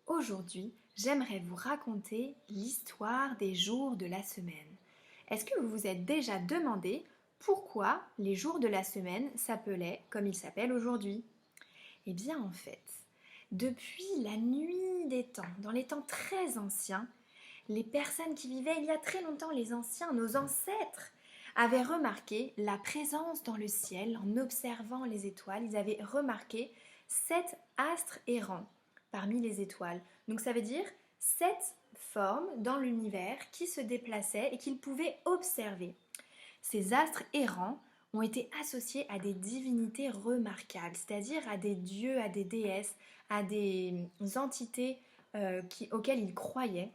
Aujourd'hui, j'aimerais vous raconter l'histoire des jours de la semaine. Est-ce que vous vous êtes déjà demandé pourquoi les jours de la semaine s'appelaient comme ils s'appellent aujourd'hui? Eh bien en fait, depuis la nuit des temps, dans les temps très anciens, les personnes qui vivaient il y a très longtemps, les anciens, nos ancêtres, avaient remarqué la présence dans le ciel en observant les étoiles. Ils avaient remarqué 7 astres errants parmi les étoiles. Donc ça veut dire 7 formes dans l'univers qui se déplaçaient et qu'ils pouvaient observer. Ces astres errants ont été associés à des divinités remarquables, c'est-à-dire à des dieux, à des déesses, à des entités auxquelles ils croyaient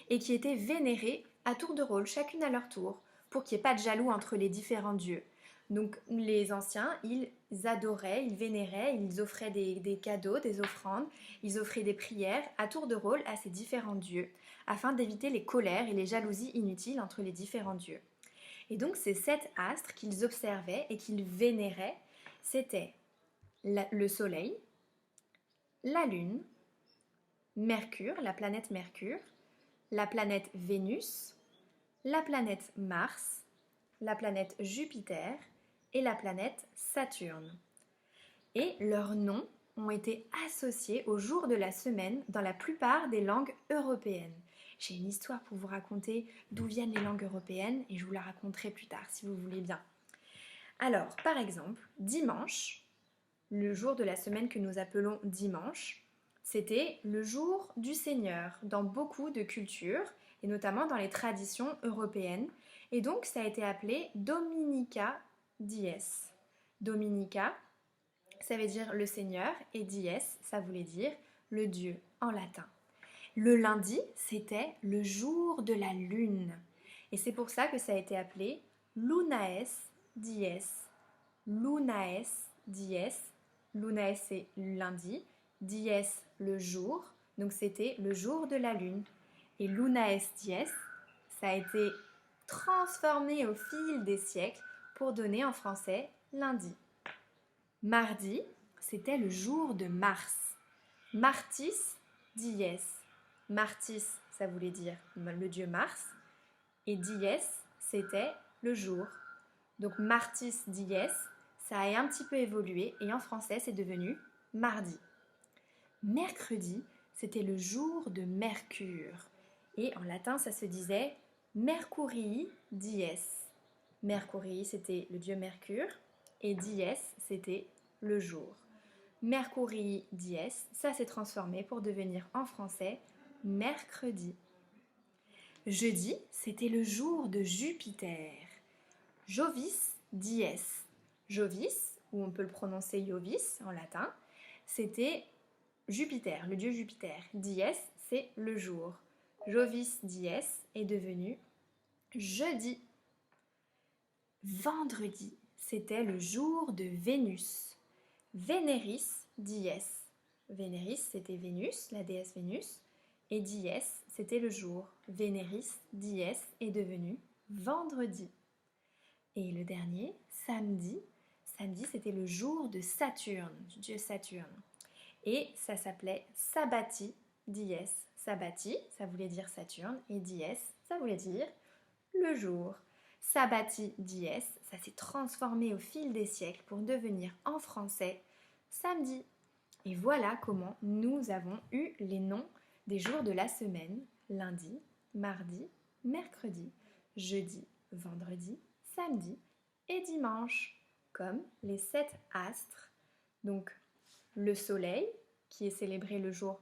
et qui étaient vénérées à tour de rôle, chacune à leur tour, pour qu'il n'y ait pas de jaloux entre les différents dieux. Donc les anciens, ils adoraient, ils vénéraient, ils offraient des cadeaux, des offrandes, ils offraient des prières à tour de rôle à ces différents dieux, afin d'éviter les colères et les jalousies inutiles entre les différents dieux. Et donc ces 7 astres qu'ils observaient et qu'ils vénéraient, c'était le Soleil, la Lune, Mercure, la planète Mercure, la planète Vénus, la planète Mars, la planète Jupiter et la planète Saturne. Et leurs noms ont été associés aux jours de la semaine dans la plupart des langues européennes. J'ai une histoire pour vous raconter d'où viennent les langues européennes et je vous la raconterai plus tard si vous voulez bien. Alors, par exemple, dimanche, le jour de la semaine que nous appelons dimanche, c'était le jour du Seigneur dans beaucoup de cultures et notamment dans les traditions européennes. Et donc, ça a été appelé Dominica Dies. Dominica, ça veut dire le Seigneur et Dies, ça voulait dire le Dieu en latin. Le lundi, c'était le jour de la lune. Et c'est pour ça que ça a été appelé Lunae Dies. Lunae Dies. Lunae, c'est lundi. Dies, le jour. Donc c'était le jour de la lune. Et Lunae Dies, ça a été transformé au fil des siècles pour donner en français lundi. Mardi, c'était le jour de Mars. Martis Dies. Martis, ça voulait dire le dieu Mars. Et Dies, c'était le jour. Donc Martis Dies, ça a un petit peu évolué et en français, c'est devenu mardi. Mercredi, c'était le jour de Mercure. Et en latin, ça se disait Mercurii Dies. Mercurii, c'était le dieu Mercure. Et Dies, c'était le jour. Mercurii Dies, ça s'est transformé pour devenir en français mercredi. Jeudi, c'était le jour de Jupiter. Jovis Dies. Jovis, ou on peut le prononcer Jovis en latin, c'était Jupiter, le dieu Jupiter. Dies, c'est le jour. Jovis Dies est devenu jeudi. Vendredi, c'était le jour de Vénus. Veneris Dies. Veneris, c'était Vénus, la déesse Vénus. Et Dies, c'était le jour. Veneris Dies est devenu vendredi. Et le dernier, samedi. Samedi, c'était le jour de Saturne, du dieu Saturne. Et ça s'appelait Sabbati Dies. Sabbati, ça voulait dire Saturne. Et Dies, ça voulait dire le jour. Sabbati Dies, ça s'est transformé au fil des siècles pour devenir en français samedi. Et voilà comment nous avons eu les noms des jours de la semaine: lundi, mardi, mercredi, jeudi, vendredi, samedi et dimanche, comme les 7 astres. Donc le soleil, qui est célébré le jour,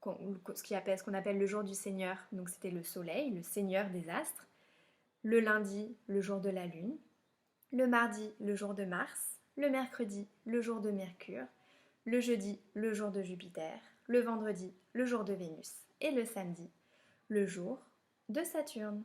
ce qu'on appelle le jour du Seigneur, donc c'était le soleil, le Seigneur des astres. Le lundi, le jour de la lune. Le mardi, le jour de Mars. Le mercredi, le jour de Mercure. Le jeudi, le jour de Jupiter. Le vendredi, le jour de Vénus. Et le samedi, le jour de Saturne.